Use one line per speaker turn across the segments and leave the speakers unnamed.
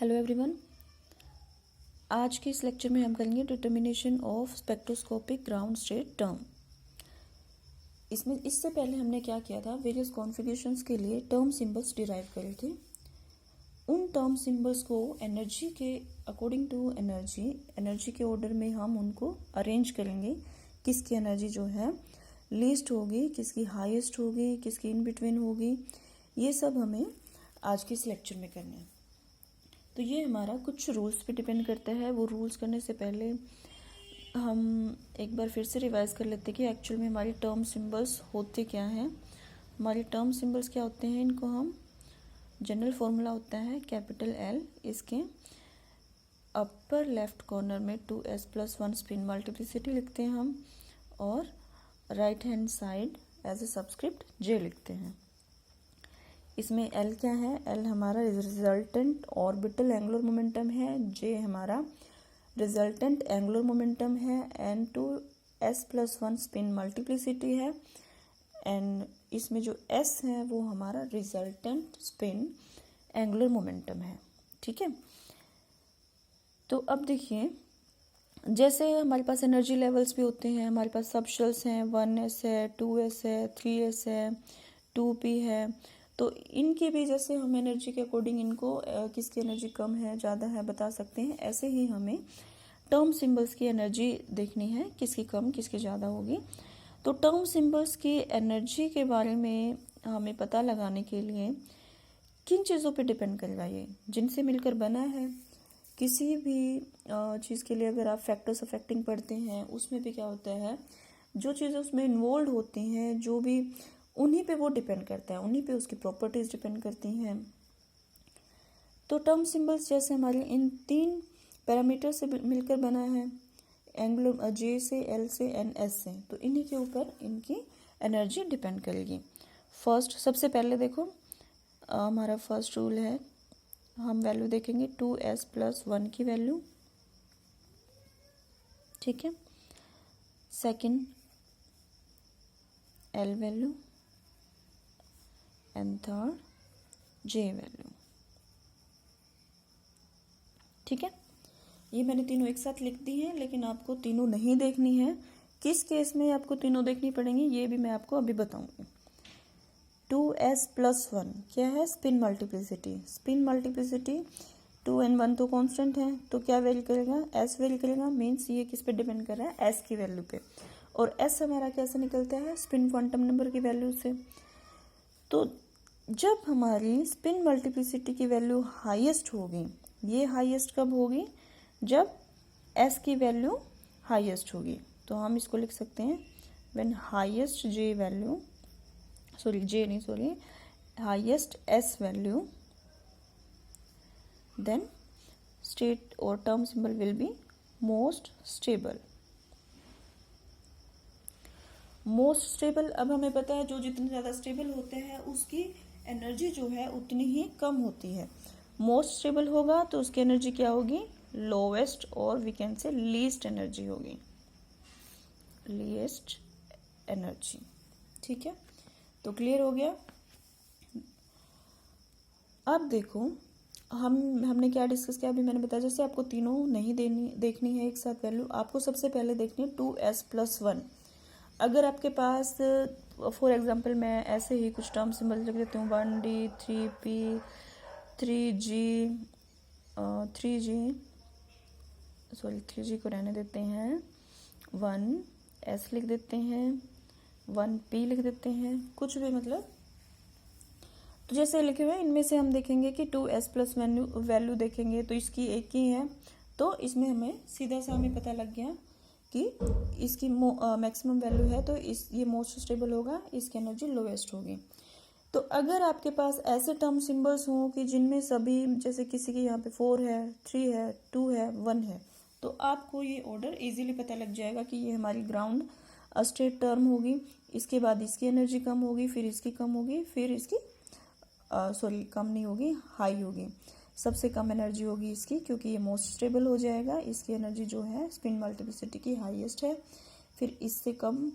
Hello everyone. आज के इस लेक्चर में हम करेंगे determination of spectroscopic ground state term. इससे पहले हमने क्या किया था, वेरियस कॉन्फ़िगरेशंस के लिए टर्म सिंबल्स डिराइव करे थे। उन टर्म सिंबल्स को एनर्जी के अकॉर्डिंग टू एनर्जी के ऑर्डर में हम उनको अरेंज करेंगे। किसकी एनर्जी जो है लीस्ट होगी, किसकी हाईएस्ट होगी, किसकी इन बिटवीन होगी, ये सब हमें आज के इस लेक्चर में करना है। तो ये हमारा कुछ रूल्स पे डिपेंड करता है। वो रूल्स करने से पहले हम एक बार फिर से रिवाइज कर लेते हैं कि एक्चुअल में हमारी टर्म सिंबल्स होते क्या हैं। हमारे टर्म सिंबल्स क्या होते हैं, इनको हम जनरल फॉर्मूला होता है कैपिटल एल, इसके अपर लेफ्ट कॉर्नर में 2s+1 स्पिन मल्टीप्लिसिटी लिखते हैं हम, और right hand side as a subscript j लिखते हैं। इसमें L क्या है, L हमारा रिजल्टेंट ऑर्बिटल एंगुलर मोमेंटम है, J हमारा रिजल्टेंट एंगुलर मोमेंटम है, एंड 2s+1 स्पिन मल्टीप्लिसिटी है, एंड इसमें जो S है वो हमारा रिजल्टेंट स्पिन एंगुलर मोमेंटम है। ठीक है, तो अब देखिए, जैसे हमारे पास एनर्जी लेवल्स भी होते हैं, हमारे पास सब शेल्स हैं, 1s है, 2s है, 3s है, 2p है। तो इनकी भी जैसे हम एनर्जी के अकॉर्डिंग इनको किसकी एनर्जी कम है ज़्यादा है बता सकते हैं, ऐसे ही हमें टर्म सिंबल्स की एनर्जी देखनी है, किसकी कम किसकी ज़्यादा होगी। तो टर्म सिंबल्स की एनर्जी के बारे में हमें पता लगाने के लिए किन चीज़ों पे डिपेंड करेगा, ये जिनसे मिलकर बना है। किसी भी चीज़ के लिए अगर आप फैक्टर्स अफेक्टिंग पढ़ते हैं, उसमें भी क्या होता है, जो चीज़ें उसमें इन्वॉल्व होती हैं, जो भी उन्हीं पे वो डिपेंड करता है, उन्हीं पे उसकी प्रॉपर्टीज डिपेंड करती हैं। तो टर्म सिंबल्स जैसे हमारे इन 3 पैरामीटर से मिलकर बना है, एंगुलर J से, L से एंड S से, तो इन्हीं के ऊपर इनकी एनर्जी डिपेंड करेगी। फर्स्ट सबसे पहले देखो, हमारा फर्स्ट रूल है, हम वैल्यू देखेंगे 2s+1 की वैल्यू। ठीक है, second L value and third J value. ठीक है, ये मैंने तीनों एक साथ लिख दी है, लेकिन आपको तीनों नहीं देखनी है। किस केस में आपको तीनों देखनी पड़ेंगी ये भी मैं आपको अभी बताऊंगी। 2s+1 क्या है, spin multiplicity. Spin multiplicity 2 and 1 तो कांस्टेंट है, तो क्या वैल्यू करेगा, s वैल्यू करेगा। मीन्स ये किस पे डिपेंड कर रहा है, s की वैल्यू पे, और s हमारा कैसे निकलता है, स्पिन क्वांटम नंबर की वैल्यू से। तो जब हमारी स्पिन मल्टीप्लिसिटी की वैल्यू हाईएस्ट होगी, ये हाईएस्ट कब होगी, जब s की वैल्यू हाईएस्ट होगी। तो हम इसको लिख सकते हैं when highest j value, highest s value, then state और term symbol will be most stable. Most stable, अब हमें पता है जो जितने ज़्यादा स्टेबल होते हैं उसकी एनर्जी जो है उतनी ही कम होती है। मोस्ट स्टेबल होगा तो उसकी एनर्जी क्या होगी, लोवेस्ट, और we can say least energy होगी, लीस्ट एनर्जी। ठीक है, तो क्लियर हो गया। अब देखो, हमने क्या डिस्कस किया, अभी मैंने बताया जैसे आपको तीनों नहीं देखनी है एक साथ वैल्यू, आपको सबसे पहले देखनी है 2s+1। अगर आपके पास फॉर एग्जांपल मैं ऐसे ही कुछ टर्म सिंबल लिख देती हूँ, 1d 3p 3g को रहने देते हैं, 1s लिख देते हैं, 1p लिख देते हैं, कुछ भी मतलब। तो जैसे लिखे हुए इनमें से हम देखेंगे कि 2s+ वैल्यू देखेंगे तो इसकी एक ही है, तो इसमें हमें सीधा सा हमें पता लग गया कि इसकी मैक्सिमम वैल्यू है, तो ये मोस्ट स्टेबल होगा, इसकी एनर्जी लोवेस्ट होगी। तो अगर आपके पास ऐसे टर्म सिंबल्स हों कि जिनमें सभी, जैसे किसी के यहाँ पे 4 है, 3 है, 2 है, 1 है, तो आपको ये ऑर्डर इजीली पता लग जाएगा कि ये हमारी ग्राउंड स्टेट टर्म होगी, इसके बाद इसकी एनर्जी कम होगी, फिर इसकी कम होगी, फिर इसकी कम नहीं होगी, हाई होगी। सबसे कम एनर्जी होगी इसकी, क्योंकि ये मोस्ट स्टेबल हो जाएगा, इसकी एनर्जी जो है स्पिन मल्टीप्लिसिटी की हाईएस्ट है, फिर इससे कम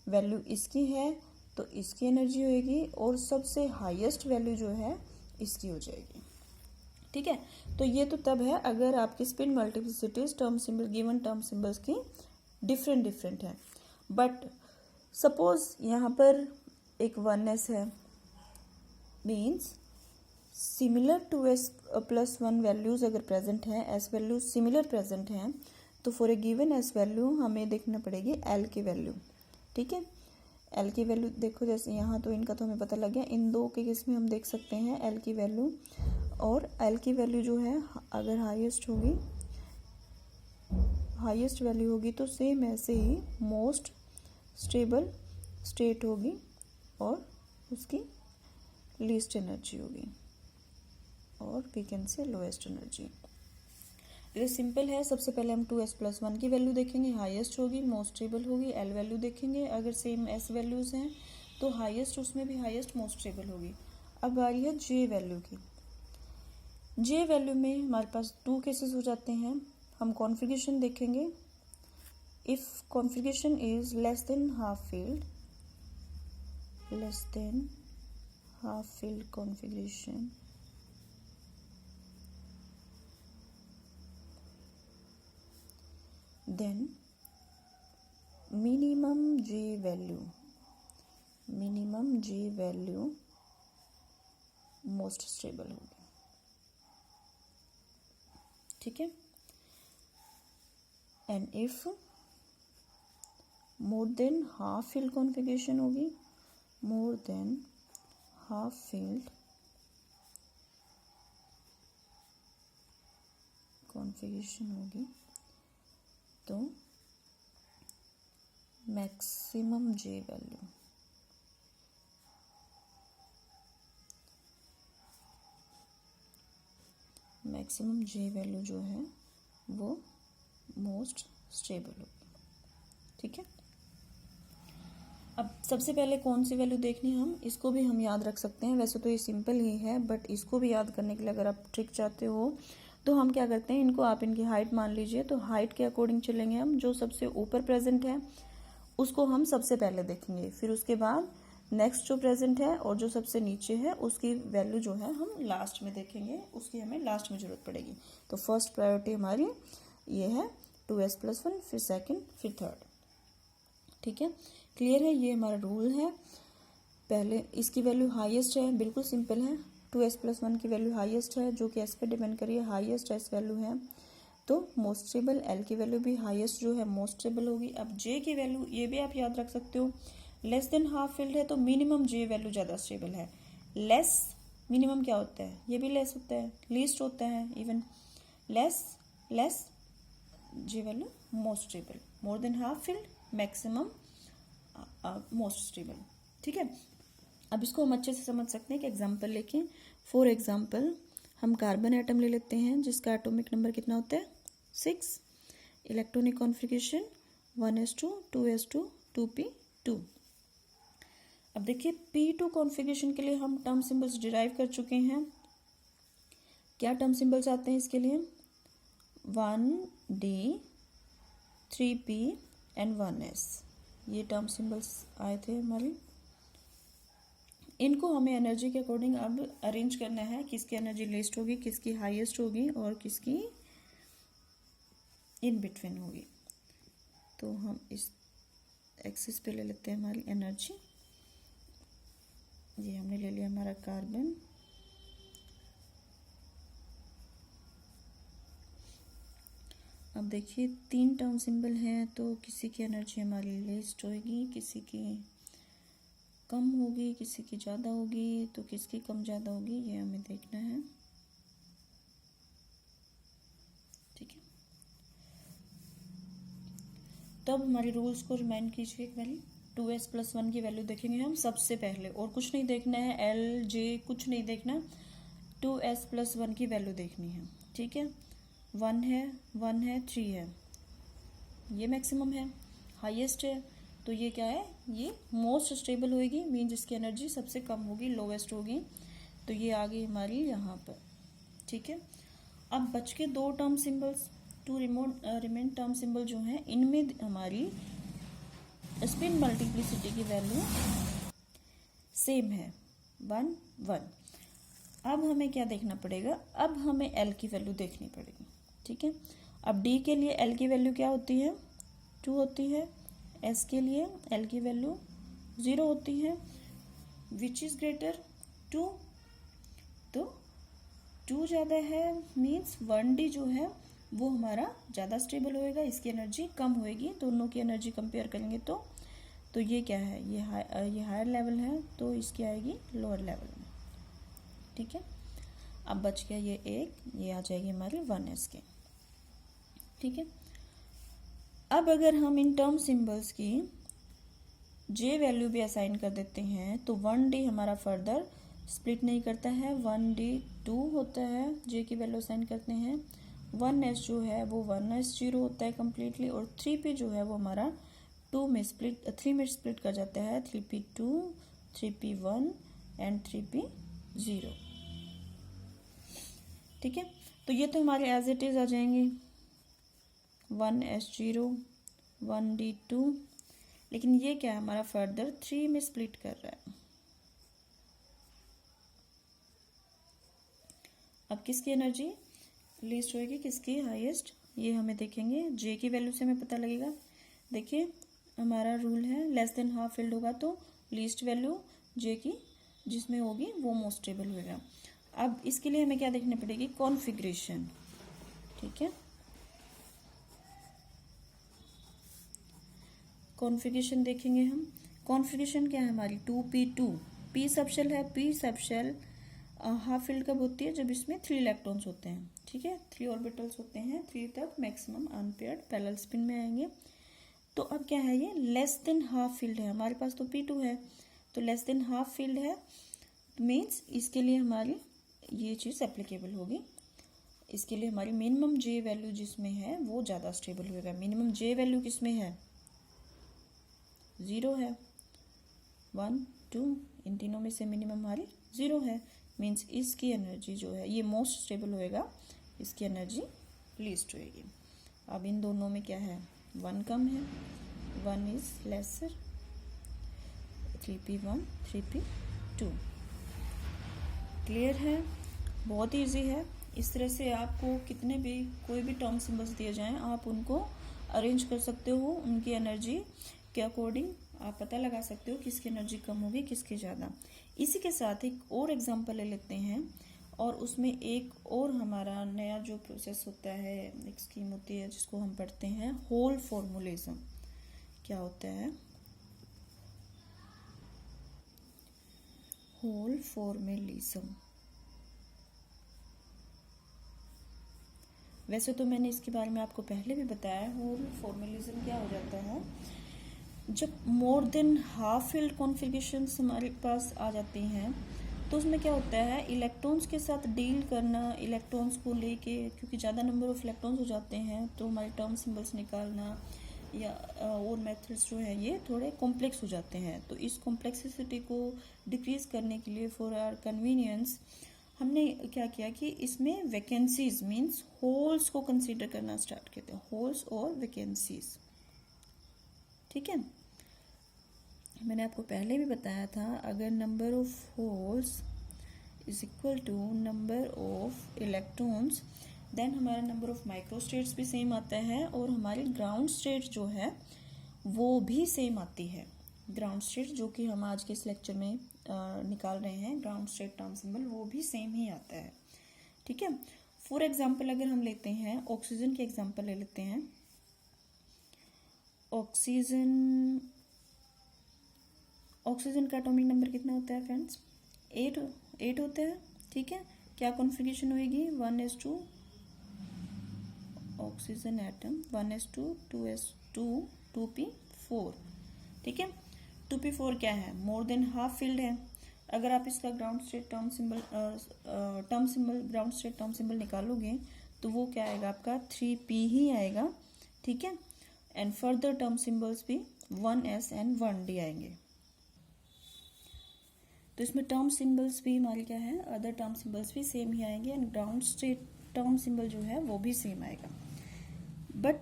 वैल्यू इसकी है तो इसकी एनर्जी होगी, और सबसे हाईएस्ट वैल्यू जो है इसकी हो जाएगी। ठीक है। तो ये तो तब है अगर आपकी spin multiplicities term symbol given term symbols की डिफरेंट डिफरेंट है। बट सपोज यहाँ पर एक 1s है, means similar to s+1 values अगर प्रेजेंट हैं, s वैल्यूज सिमिलर प्रेजेंट हैं, तो for a given s value हमें देखना पड़ेगी l की वैल्यू। ठीक है, l की वैल्यू देखो, जैसे यहाँ तो इनका तो हमें पता लग गया, इन दो के केस में हम देख सकते हैं l की वैल्यू। और l की वैल्यू जो है अगर हाईएस्ट होगी, हाईएस्ट वैल्यू होगी तो सेम ऐसे ही मोस्ट स्टेबल स्टेट होगी और उसकी लीस्ट एनर्जी होगी, और we can say lowest energy. ये सिंपल है। सबसे पहले हम 2s+1 की वैल्यू देखेंगे, हाईएस्ट होगी, मोस्ट स्टेबल होगी। l वैल्यू देखेंगे, अगर सेम s वैल्यूज हैं तो हाईएस्ट उसमें भी हाईएस्ट मोस्ट स्टेबल होगी। अब आ रही है j वैल्यू की। j वैल्यू में हमारे पास 2 केसेस हो जाते हैं। हम कॉन्फ़िगरेशन देखेंगे। If configuration is less than half field, less than half field configuration, then minimum J value most stable होगी। ठीक है, and if more than half field configuration होगी, more than half field configuration होगी, तो maximum J value, maximum J value जो है वो most stable होगी। ठीक है, अब सबसे पहले कौन सी वैल्यू देखनी है, हम इसको भी हम याद रख सकते हैं। वैसे तो ये सिंपल ही है, बट इसको भी याद करने के लिए अगर आप ट्रिक चाहते हो तो हम क्या करते हैं, इनको आप इनकी हाइट मान लीजिए, तो हाइट के अकॉर्डिंग चलेंगे हम। जो सबसे ऊपर प्रेजेंट है उसको हम सबसे पहले देखेंगे, फिर उसके बाद नेक्स्ट जो प्रेजेंट है और जो सबसे नीचे है उसकी वैल्यू जो है हम लास्ट में देखेंगे, उसकी हमें लास्ट में जरूरत पड़ेगी। तो फर्स्ट प्रायोरिटी हमारी ये है 2s+1, फिर सेकंड, फिर थर्ड। ठीक है, क्लियर है, ये हमारा रूल है। पहले इसकी वैल्यू हाईएस्ट है, बिल्कुल सिंपल है। 2s+1 की वैल्यू हाईएस्ट है, जो कि s पे डिपेंड करिए, हाईएस्ट s वैल्यू है तो मोस्ट स्टेबल। l की वैल्यू भी हाईएस्ट जो है मोस्ट स्टेबल होगी। अब j की वैल्यू ये भी आप याद रख सकते हो, लेस देन हाफ फील्ड है तो मिनिमम j वैल्यू ज़्यादा स्टेबल है। लेस मिनिमम क्या होता है, ये भी लेस होता है, लीस्ट होता है, even less j value most stable, मोर than half field maximum most stable. ठीक है, अब इसको हम अच्छे से समझ सकते हैं कि एग्जाम्पल लेके। फॉर एग्जाम्पल हम कार्बन एटम ले लेते हैं जिसका एटॉमिक नंबर कितना होता है 6, electronic configuration 1s2 2s2 2p2। अब देखिए p2 कॉन्फ़िगरेशन के लिए हम टर्म सिंबल्स डिराइव कर चुके हैं। क्या टर्म सिंबल्स आते हैं इसके लिए, 1d 3p एंड 1s, ये टर्म सिंबल्स आए थे हमारे। इनको हमें एनर्जी के अकॉर्डिंग अब अरेंज करना है, किसकी एनर्जी लीस्ट होगी, किसकी हाईएस्ट होगी और किसकी इन बिटवीन होगी। तो हम इस एक्सिस पे ले लेते हैं हमारी एनर्जी। ये हमने ले लिया हमारा कार्बन, अब देखिए 3 टर्म सिंबल हैं तो किसी की एनर्जी हमारी लीस्ट होगी, किसी की कम होगी, किसी की ज़्यादा होगी, तो किसकी कम ज़्यादा होगी ये हमें देखना है। ठीक है, तब हमारी रूल्स को रिमाइंड कीजिए एक वैल्यू 2s+1 की वैल्यू देखेंगे हम सबसे पहले, और कुछ नहीं देखना है, l j कुछ नहीं देखना, 2s+1 की वैल्यू देखनी है। ठीक है, 1 है 3 है, ये मैक्सिमम है, हाईएस्ट है, तो ये क्या है, ये मोस्ट स्टेबल होगी, मीन जिसकी एनर्जी सबसे कम होगी, लोवेस्ट होगी, तो ये आ गई हमारी यहाँ पर। ठीक है, अब बच के 2 term symbols, 2 remain term symbol जो हैं, इनमें हमारी स्पिन मल्टीप्लिसिटी की वैल्यू सेम है 1 1। अब हमें क्या देखना पड़ेगा, अब हमें एल की वैल्यू देखनी पड़ेगी। ठीक है, अब डी के लिए एल की वैल्यू क्या होती है, 2 होती है। एस के लिए एल की वैल्यू 0 होती है। Which is greater, 2। तो 2 ज़्यादा है मीन्स 1D जो है वो हमारा ज़्यादा स्टेबल होएगा, इसकी एनर्जी कम होएगी। दोनों की एनर्जी कंपेयर करेंगे तो ये क्या है, ये हायर लेवल है, तो इसकी आएगी लोअर लेवल में। ठीक है, अब बच गया ये एक, ये आ जाएगी हमारी 1s के। ठीक है, अब अगर हम इन टर्म सिंबल्स की जे वैल्यू भी असाइन कर देते हैं तो 1D हमारा फर्दर स्प्लिट नहीं करता है, 1D 2 होता है, जे की वैल्यू असाइन करते हैं। 1s जो है वो 1s0 होता है कम्प्लीटली, और 3p जो है वो हमारा 3 में स्प्लिट कर जाता है, 3p2, 3p1 एंड 3p0। ठीक है, तो ये तो हमारे एज इट इज आ जाएंगे 1s0, 1d2, लेकिन ये क्या है हमारा फर्दर 3 में स्प्लिट कर रहा है। अब किसकी एनर्जी लीस्ट होएगी, किसकी हाईएस्ट, ये हमें देखेंगे। जे की वैल्यू से हमें पता लगेगा। देखिए हमारा रूल है लेस देन हाफ फिल्ड होगा तो लीस्ट वैल्यू जे की जिसमें होगी वो मोस्ट स्टेबल होएगा। अब इसके लिए हमें क्या देखनी पड़ेगी, कॉन्फ़िगरेशन। ठीक है, कॉन्फ़िगरेशन देखेंगे हम। कॉन्फ़िगरेशन क्या है हमारी, 2p2, p सबशेल है। p सबशेल हाफ फील्ड कब होती है, जब इसमें 3 इलेक्ट्रॉन्स होते हैं। ठीक है, 3 ऑर्बिटल्स होते हैं, 3 तक मैक्सिमम अनपेयर्ड पैरेलल स्पिन में आएंगे। तो अब क्या है, ये लेस देन हाफ फील्ड है हमारे पास, तो p2 है, तो लेस देन हाफ फील्ड है मीन्स इसके लिए हमारी ये चीज़ एप्लीकेबल होगी। इसके लिए हमारी मिनिमम जे वैल्यू जिसमें है वो ज़्यादा स्टेबल होएगा। मिनिमम जे वैल्यू किसमें है, 0 है, 1, 2, इन तीनों में से मिनिमम हमारी 0 है, मीन्स इसकी एनर्जी जो है ये मोस्ट स्टेबल होएगा, इसकी एनर्जी लीस्ट होएगी। अब इन दोनों में क्या है, 1 कम है, 1 is lesser, 3p1, 3p2। Clear है, बहुत ईजी है। इस तरह से आपको कितने भी कोई भी टर्म सिंबल्स दिए जाएं आप उनको अरेंज कर सकते हो, उनकी एनर्जी के अकॉर्डिंग आप पता लगा सकते हो किसकी एनर्जी कम होगी किसकी ज़्यादा। इसी के साथ एक और एग्जांपल ले लेते हैं, और उसमें एक और हमारा नया जो प्रोसेस होता है, एक स्कीम होती है जिसको हम पढ़ते हैं होल फॉर्मूलिज्म। क्या होता है, होल फॉर्मूलिज्म। वैसे तो मैंने इसके बारे में आपको पहले भी बताया। होल फॉर्मूलिज्म क्या हो जाता है, जब मोर देन हाफ फील्ड कॉन्फ़िगरेशंस हमारे पास आ जाती हैं तो उसमें क्या होता है, इलेक्ट्रॉन्स के साथ डील करना, इलेक्ट्रॉन्स को लेके, क्योंकि ज़्यादा नंबर ऑफ इलेक्ट्रॉन्स हो जाते हैं तो हमारे टर्म सिंबल्स निकालना या और मेथड्स जो है ये थोड़े कॉम्प्लेक्स हो जाते हैं। तो इस कॉम्प्लेक्सिटी को डिक्रीज करने के लिए फॉर आवर कन्वीनियंस हमने क्या किया कि इसमें वैकेंसीज मीन्स होल्स को कंसीडर करना स्टार्ट करते हैं, होल्स और वैकेंसीज। ठीक है, मैंने आपको पहले भी बताया था अगर number of holes is equal to number of electrons then हमारा नंबर ऑफ माइक्रोस्टेट्स भी सेम आता है, और हमारी ग्राउंड स्टेट जो है वो भी सेम आती है। ग्राउंड स्टेट जो कि हम आज के इस लेक्चर में निकाल रहे हैं, ग्राउंड स्टेट टर्म सिंबल वो भी सेम ही आता है। ठीक है, फॉर एग्जाम्पल अगर हम लेते हैं ऑक्सीजन की एग्जाम्पल ले लेते हैं। ऑक्सीजन का एटॉमिक नंबर कितना होता है फ्रेंड्स, 8 होता है। ठीक है, क्या कॉन्फ़िगरेशन होएगी, 1s2 oxygen atom, 1s2, 2s2, 2p4। ठीक है, 2p4 क्या है, मोर देन हाफ फील्ड है। अगर आप इसका ground state term symbol ground state term symbol निकालोगे तो वो क्या आएगा आपका 3p ही आएगा। ठीक है, एंड फर्दर टर्म सिंबल्स भी 1s एंड 1d आएंगे। तो इसमें टर्म सिंबल्स भी हमारे क्या है, अदर टर्म सिंबल्स भी सेम ही आएंगे, and ground state term symbol जो है वो भी सेम आएगा। बट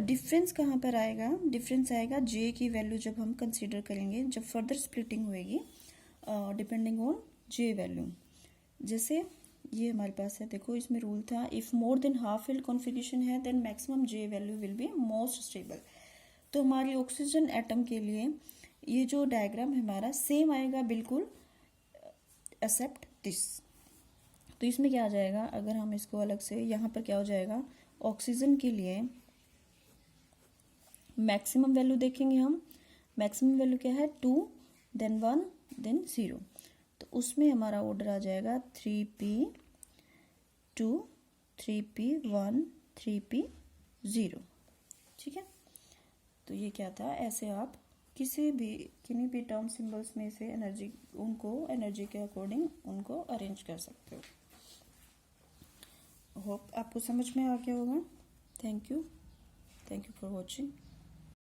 डिफरेंस कहाँ पर आएगा, डिफरेंस आएगा जे की वैल्यू जब हम कंसीडर करेंगे, जब फर्दर स्प्लिटिंग होएगी डिपेंडिंग ऑन जे वैल्यू। जैसे ये हमारे पास है, देखो इसमें रूल था if more than half field configuration है then maximum J value will be most stable. तो हमारी ऑक्सीजन एटम के लिए ये जो डायग्राम हमारा सेम आएगा बिल्कुल, एक्सेप्ट दिस। तो इसमें क्या आ जाएगा, अगर हम इसको अलग से यहाँ पर क्या हो जाएगा, ऑक्सीजन के लिए मैक्सिमम वैल्यू देखेंगे हम। मैक्सिमम वैल्यू क्या है, 2 देन 1 देन 0। तो उसमें हमारा ऑर्डर आ जाएगा 3p2 3p1 3p0। ठीक है, तो ये क्या था, ऐसे आप किन्हीं भी टर्म सिंबल्स में से एनर्जी के अकॉर्डिंग उनको अरेंज कर सकते हो। होप आपको समझ में आ गया होगा। Thank you for watching.